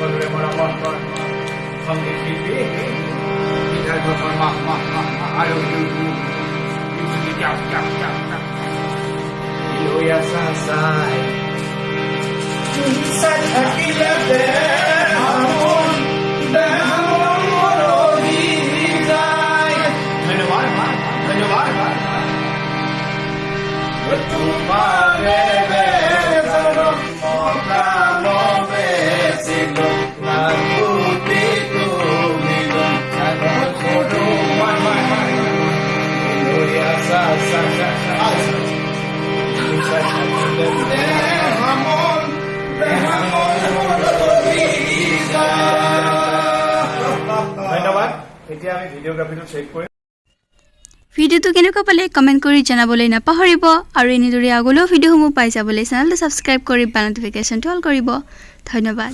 সকলোৰে মৰমৰ সংগীত শিল্পী আৰু লৈ আছা চাই থাকিলে ধন্যবাদ ধন্যবাদ ধন্যবাদ এতিয়া আমি ভিডিঅ'গ্ৰাফিটো চেক কৰিম ভিডিঅ'টো কেনেকুৱা পালে কমেণ্ট কৰি জনাবলৈ নাপাহৰিব আৰু এনেদৰে আগলৈও ভিডিঅ'সমূহ পাই যাবলৈ চেনেলটো ছাবস্ক্ৰাইব কৰি বা নটিফিকেশ্যনটো অল কৰিব ধন্যবাদ